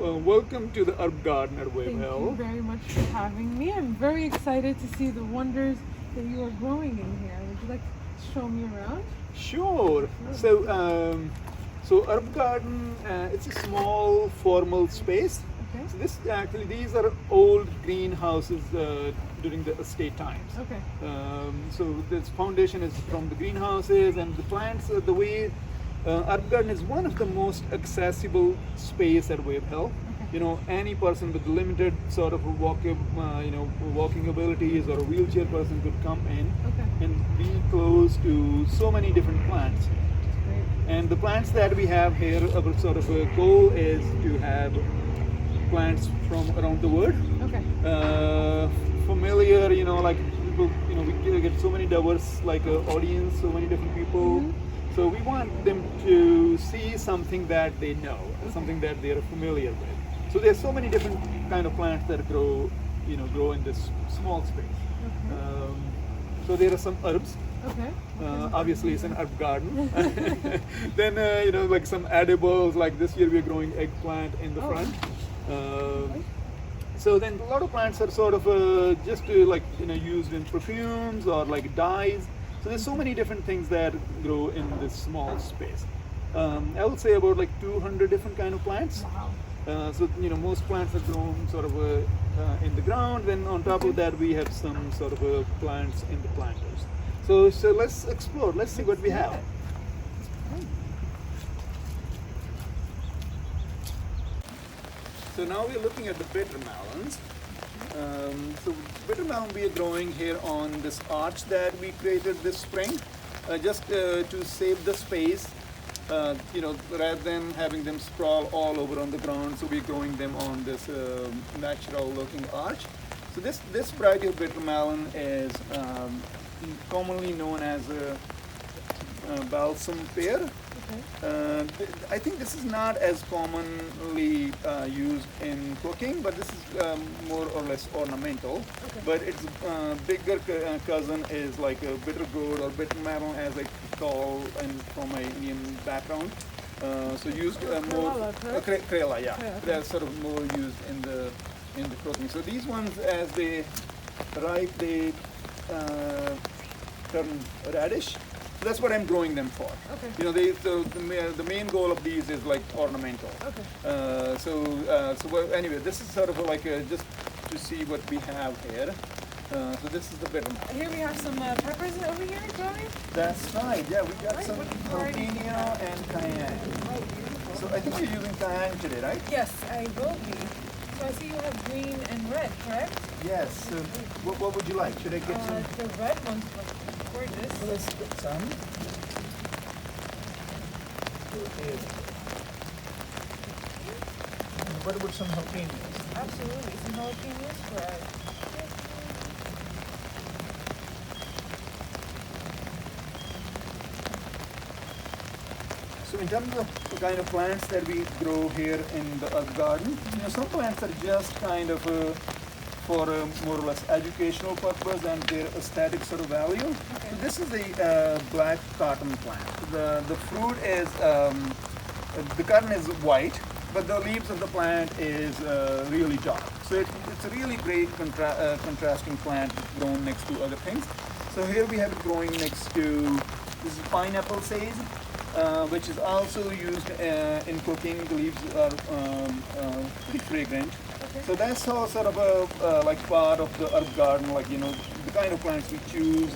welcome to the Herb Gardener Thank you Webhell. very much for having me. I'm very excited to see the wonders that you are growing in here. Would you like to show me around? Sure. So Herb Garden, it's a small formal space. Okay. So these are old greenhouses during the estate times. Okay. So this foundation is from the greenhouses, and the plants. The way Herb Garden is one of the most accessible space at Wave Hill. Okay. You know, any person with limited sort of walking abilities or a wheelchair person could come in Okay. and be close to so many different plants. Great. And the plants that we have here, our sort of goal is to have plants from around the world. Okay. Familiar, like people, we get so many diverse audience, so many different people. Mm-hmm. So we want them to see something that they know, something that they are familiar with. So there's so many different kind of plants that grow in this small space. Okay. So there are some herbs. Okay. Obviously, it's an herb garden. Then, like some edibles. Like this year, we're growing eggplant in the front. So then, a lot of plants are sort of just used in perfumes or like dyes. So there's so many different things that grow in this small space. I would say about like 200 different kind of plants. Wow. So most plants are grown sort of in the ground. Then on top of that, we have some sort of plants in the planters. So let's explore. Let's see what we have. So now we're looking at the bitter melons. So bitter melon we are growing here on this arch that we created this spring, just to save the space. Rather than having them sprawl all over on the ground, so we're growing them on this natural looking arch. So this variety of bitter melon is commonly known as a balsam pear. Okay. I think this is not as commonly used in cooking, but this is more or less ornamental. Okay. But its bigger cousin is like a bitter gourd or bitter melon, as I call from my Indian background. So used more Kerala, yeah. Okay. They're sort of more used in the cooking. So these ones, as they ripe, they turn reddish. So that's what I'm growing them for. Okay. The main goal of these is like ornamental. Okay. Anyway, this is sort of like just to see what we have here. So this is the bitter melon. Here we have some peppers over here, Joey. That's right. Yeah, we got Right, some what variety? jalapeno and cayenne. Oh, beautiful. So I think you're using cayenne today, right? Yes, I will be. So I see you have green and red, correct? Yes. What would you like? Should I get some? The red ones look gorgeous. Well, let's get some. What about some jalapenos? Absolutely. Some jalapenos for us. So in terms of the kind of plants that we grow here in the herb garden, some plants are just kind of for a more or less educational purpose and their aesthetic sort of value. Okay. So this is a black cotton plant. The fruit is, the cotton is white, but the leaves of the plant is really dark. So it's a really great contrasting plant grown next to other things. So here we have it growing next to, this is pineapple sage, which is also used in cooking. The leaves are pretty fragrant. Okay. So that's all sort of a like part of the herb garden, the kind of plants we choose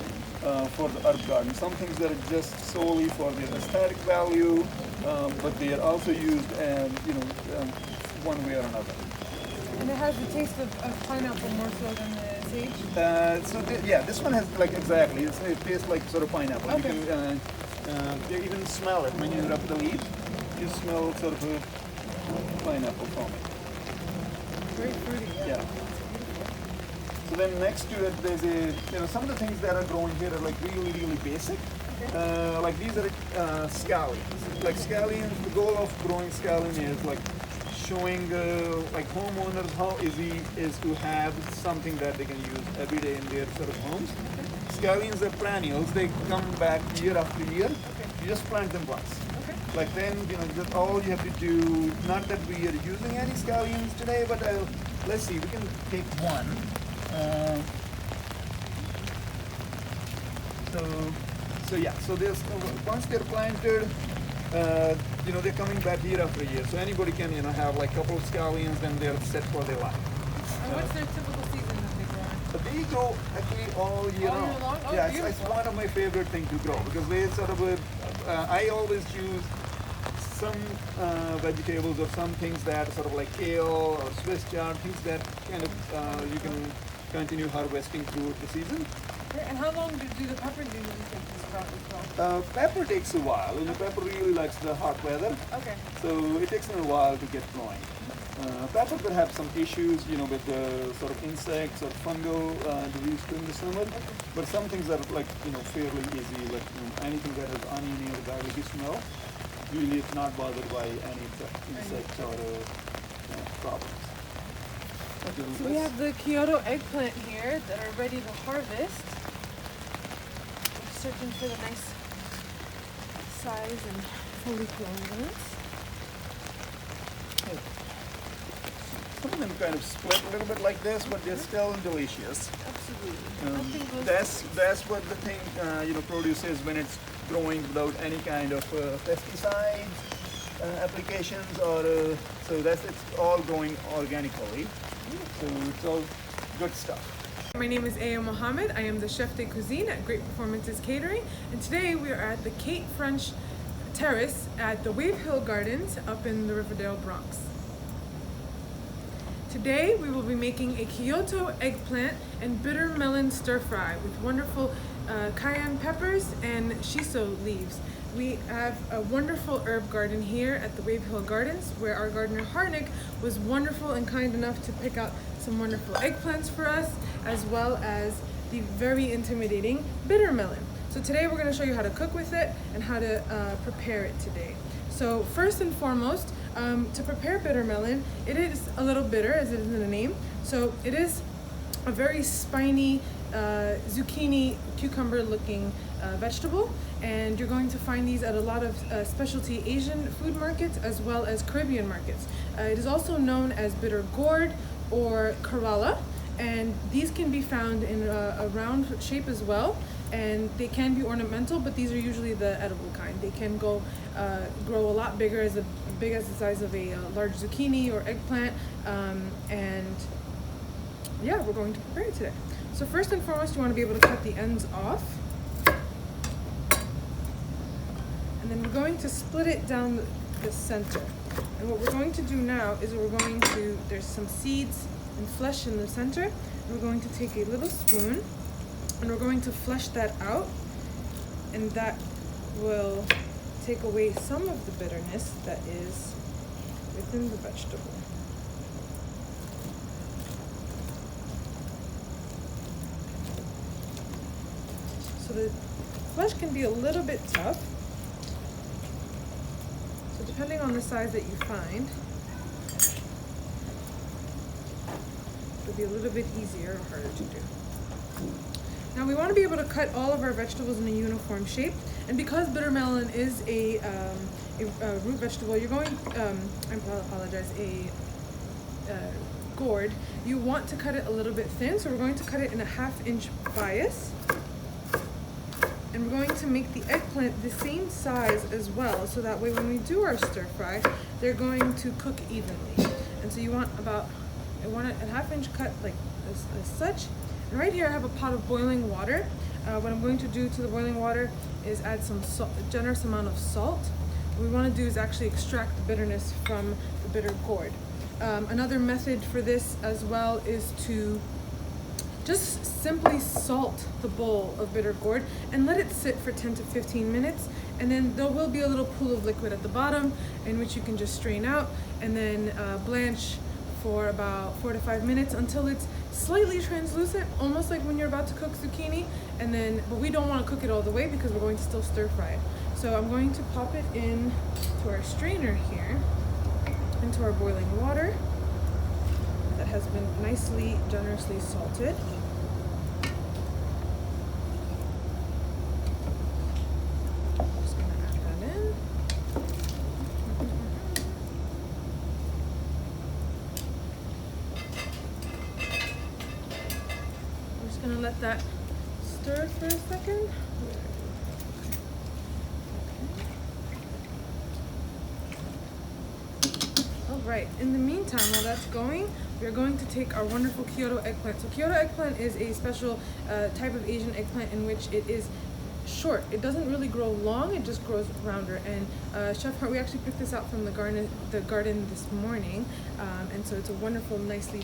for the herb garden. Some things that are just solely for their aesthetic value, but they are also used, one way or another. And it has the taste of pineapple more so than the sage? This one has exactly. It tastes like sort of pineapple. Okay. You even smell it when you rub the leaves. You smell sort of a pineapple from it. Very fruity, yeah. So then next to it, there's some of the things that are growing here are really, really basic. Okay. These are scallions. Like scallions, the goal of growing scallion is showing homeowners how easy it is to have something that they can use every day in their sort of homes. Scallions are perennials. They come back year after year. Okay. You just plant them once. Okay. Like then, just all you have to do, not that we are using any scallions today, but let's see, we can take one. So yeah, so there's, once they're planted, they're coming back year after year. So anybody can, have like a couple of scallions, then they're set for their life. And what's their typical season that they grow in? But they grow actually all year All year round. long? Oh, Yeah, it's beautiful. one of my favorite things to grow because they sort of, I always choose some vegetables or some things that sort of like kale or Swiss chard, things that kind of you can continue harvesting through the season. And how long do the peppers usually take to sprout as well? Pepper takes a while. Pepper really likes the hot weather. Okay. So it takes them a while to get growing. Pepper could have some issues, with the sort of insects or fungal disease during the summer. But some things are like, fairly easy, like anything that has oniony or garlicky smell. Really, it's not bothered by any insects or problems. So we have the Kyoto eggplant here that are ready to harvest. We're searching for the nice size and fully grown ones. Some of them kind of split a little bit like this, but they're still delicious. Absolutely. That's what the thing produces when it's growing without any kind of pesticides applications or so it's all growing organically. So it's all good stuff. My name is Mohamed. I am the chef de cuisine at Great Performances Catering, and today we are at the Cape French Terrace at the Wave Hill Gardens up in the Riverdale, Bronx. Today we will be making a Kyoto eggplant and bitter melon stir fry with wonderful cayenne peppers and shiso leaves. We have a wonderful herb garden here at the Wave Hill Gardens where our gardener Harnek was wonderful and kind enough to pick out some wonderful eggplants for us, as well as the very intimidating bitter melon. So today we're going to show you how to cook with it and how to prepare it today. So first and foremost, to prepare bitter melon, it is a little bitter as it is in the name. So it is a very spiny zucchini cucumber looking vegetable, and you're going to find these at a lot of specialty Asian food markets as well as Caribbean markets. It is also known as bitter gourd or Kerala, and these can be found in a round shape as well, and they can be ornamental, but these are usually the edible kind. They can grow a lot bigger, as big as the size of a large zucchini or eggplant, and yeah, we're going to prepare it today. So first and foremost, you want to be able to cut the ends off, and then we're going to split it down the center. And what we're going to do now is there's some seeds and flesh in the center, and we're going to take a little spoon and we're going to flesh that out, and that will take away some of the bitterness that is within the vegetable. So the flesh can be a little bit tough, so depending on the size that you find, it'll be a little bit easier or harder to do. Now we want to be able to cut all of our vegetables in a uniform shape, and because bitter melon is a root vegetable, you're going, gourd, you want to cut it a little bit thin, so we're going to cut it in a 1/2 inch bias. And we're going to make the eggplant the same size as well, so that way when we do our stir fry, they're going to cook evenly. And so I want it a 1/2 inch cut like this, as such. And right here I have a pot of boiling water. What I'm going to do to the boiling water is add some salt, a generous amount of salt. What we want to do is actually extract the bitterness from the bitter gourd. Another method for this as well is to just simply salt the bowl of bitter gourd and let it sit for 10 to 15 minutes, and then there will be a little pool of liquid at the bottom in which you can just strain out, and then blanch for about 4 to 5 minutes until it's slightly translucent, almost like when you're about to cook zucchini. And then, but we don't want to cook it all the way because we're going to still stir fry it. So I'm going to pop it in to our strainer here, into our boiling water that has been nicely, generously salted. Just gonna add that in. let that stir for a second. Right, in the meantime, while that's going, we're going to take our wonderful Kyoto eggplant. So Kyoto eggplant is a special type of Asian eggplant in which it is short. It doesn't really grow long, it just grows rounder. And Chef Hart, we actually picked this out from the garden this morning. And so it's a wonderful, nicely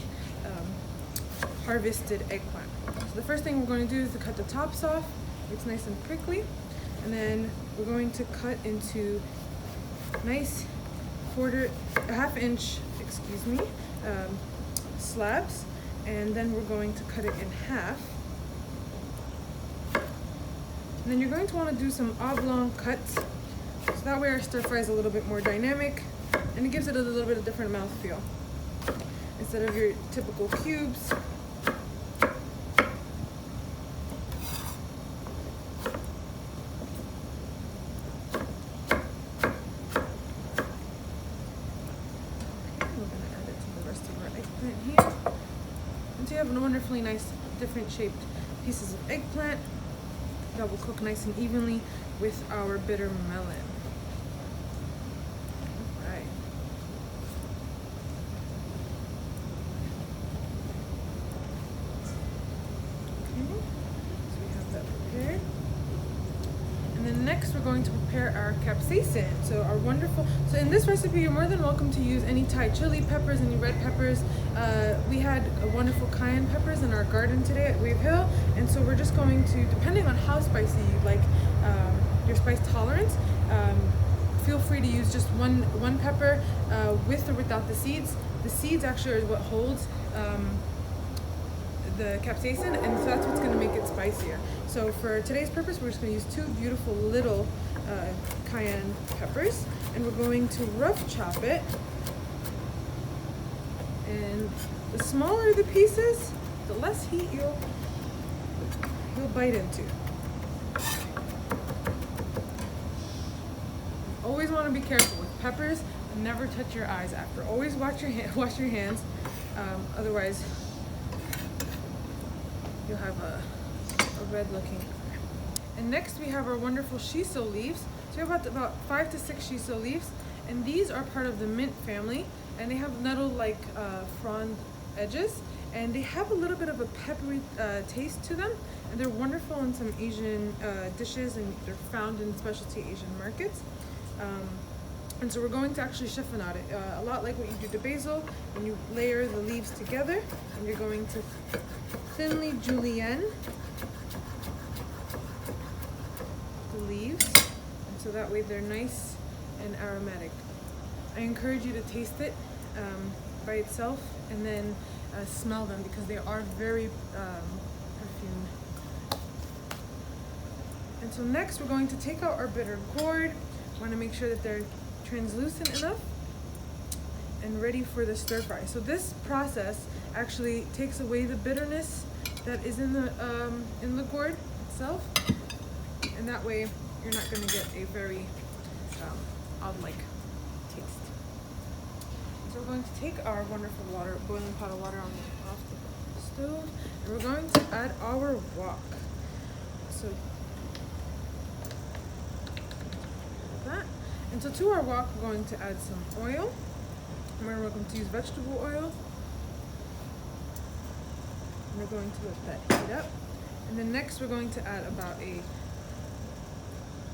harvested eggplant. So the first thing we're going to do is to cut the tops off. It's nice and prickly. And then we're going to cut into nice half inch slabs, and then we're going to cut it in half. And then you're going to want to do some oblong cuts, so that way our stir fry is a little bit more dynamic and it gives it a little bit of different mouthfeel instead of your typical cubes. Wonderfully nice, different shaped pieces of eggplant that will cook nice and evenly with our bitter melon. All right. Okay, so we have that prepared. And then next we're going to prepare our capsaicin. So in this recipe you're more than welcome to use any Thai chili peppers, any red peppers. We had wonderful cayenne peppers in our garden today at Wave Hill, and so we're just going to, depending on how spicy you like, your spice tolerance, feel free to use just one pepper with or without the seeds. The seeds actually are what holds the capsaicin, and so that's what's going to make it spicier. So for today's purpose, we're just going to use 2 beautiful little cayenne peppers, and we're going to rough chop it. And the smaller the pieces, the less heat you'll bite into. Always want to be careful with peppers and never touch your eyes after. Always wash your hands, otherwise you'll have a red looking eye. And next we have our wonderful shiso leaves. So we have about 5 to 6 shiso leaves, and these are part of the mint family, and they have nettle-like frond edges, and they have a little bit of a peppery taste to them, and they're wonderful in some Asian dishes, and they're found in specialty Asian markets. And so we're going to actually chiffonade it, a lot like what you do to basil, when you layer the leaves together, and you're going to thinly julienne the leaves, and so that way they're nice and aromatic. I encourage you to taste it by itself and then smell them, because they are very perfumed. And so next we're going to take out our bitter gourd. We want to make sure that they're translucent enough and ready for the stir fry. So this process actually takes away the bitterness that is in the gourd itself, and that way you're not going to get a very odd-like taste. So we're going to take our wonderful boiling pot of water off the stove, and we're going to add our wok. So that, and so to our wok we're going to add some oil. And we're going to use vegetable oil. And we're going to let that heat up. And then next we're going to add about a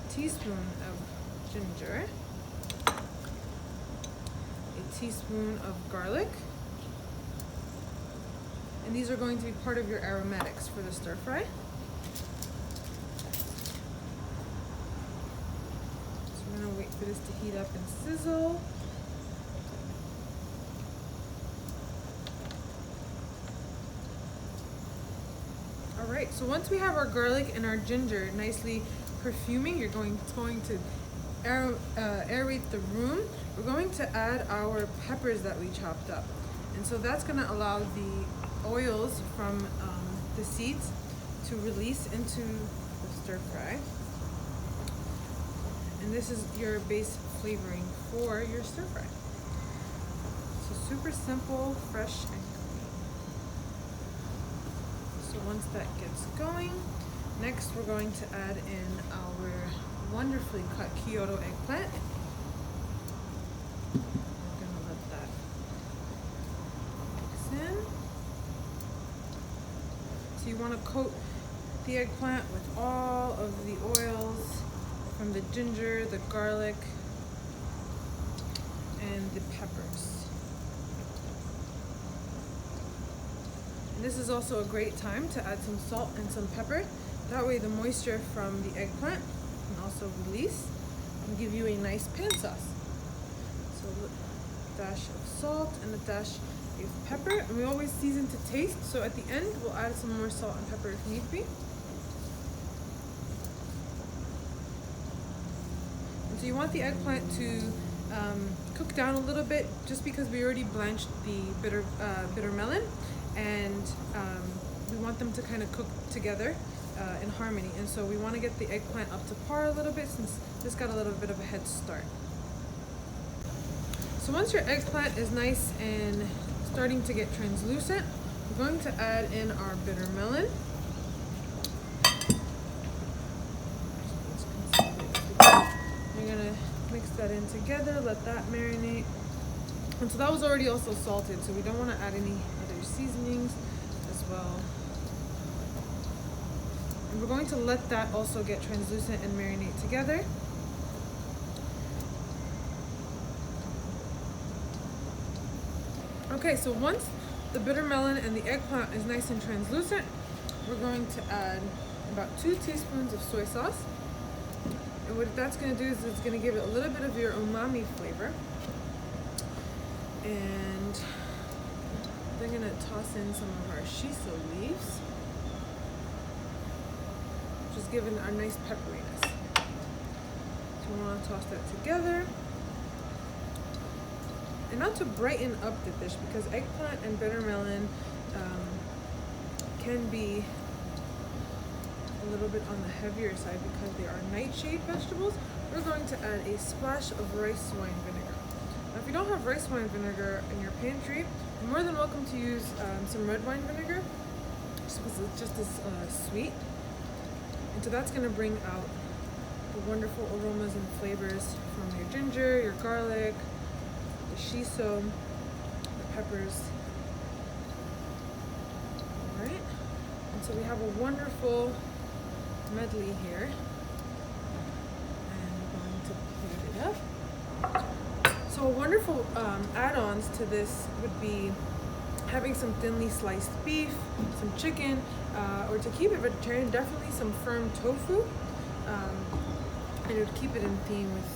teaspoon of ginger, a teaspoon of garlic, and these are going to be part of your aromatics for the stir fry. So we're going to wait for this to heat up and sizzle. Alright, so once we have our garlic and our ginger nicely perfuming, it's going to aerate the room. We're going to add our peppers that we chopped up, and so that's going to allow the oils from the seeds to release into the stir fry, and this is your base flavoring for your stir fry. So super simple, fresh, and clean. So once that gets going, next we're going to add in our wonderfully cut Kyoto eggplant. We're gonna let that mix in. So you want to coat the eggplant with all of the oils from the ginger, the garlic, and the peppers. And this is also a great time to add some salt and some pepper. That way the moisture from the eggplant can also release and give you a nice pan sauce. So a dash of salt and a dash of pepper. And we always season to taste, so at the end we'll add some more salt and pepper if need be. And so you want the eggplant to cook down a little bit, just because we already blanched the bitter melon, and we want them to kind of cook together in harmony. And so we want to get the eggplant up to par a little bit, since this got a little bit of a head start. So once your eggplant is nice and starting to get translucent, we're going to add in our bitter melon. You're gonna mix that in together, let that marinate. And so that was already also salted, so we don't want to add any other seasonings as well. And we're going to let that also get translucent and marinate together. Okay, so once the bitter melon and the eggplant is nice and translucent, we're going to add about 2 teaspoons of soy sauce. And what that's going to do is it's going to give it a little bit of your umami flavor. And they're going to toss in some of our shiso leaves, which is giving our nice pepperiness. So we want to toss that together. And not to brighten up the dish, because eggplant and bitter melon can be a little bit on the heavier side because they are nightshade vegetables, we're going to add a splash of rice wine vinegar. Now, if you don't have rice wine vinegar in your pantry, you're more than welcome to use some red wine vinegar, just because it's just as sweet. And so that's going to bring out the wonderful aromas and flavors from your ginger, your garlic, the shiso, the peppers. All right, and so we have a wonderful medley here, and we're going to plate it up. So wonderful add-ons to this would be having some thinly sliced beef, some chicken, or to keep it vegetarian, definitely some firm tofu, and it would keep it in theme with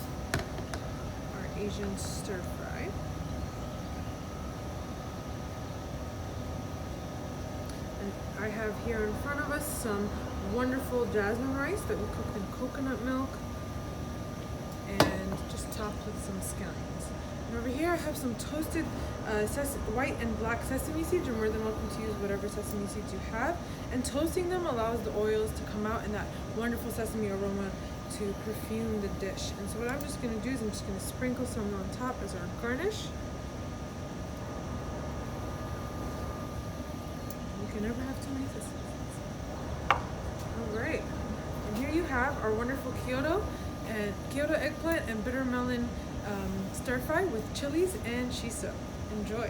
our Asian stir fry. And I have here in front of us some wonderful jasmine rice that we cooked in coconut milk and just topped with some scallions. And over here I have some toasted white and black sesame seeds. You're more than welcome to use whatever sesame seeds you have. And toasting them allows the oils to come out and that wonderful sesame aroma to perfume the dish. And so what I'm just going to do is I'm just going to sprinkle some on top as our garnish. You can never have too many sesame seeds. Alright, and here you have our wonderful Kyoto eggplant and bitter melon stir fry with chilies and shiso. Enjoy.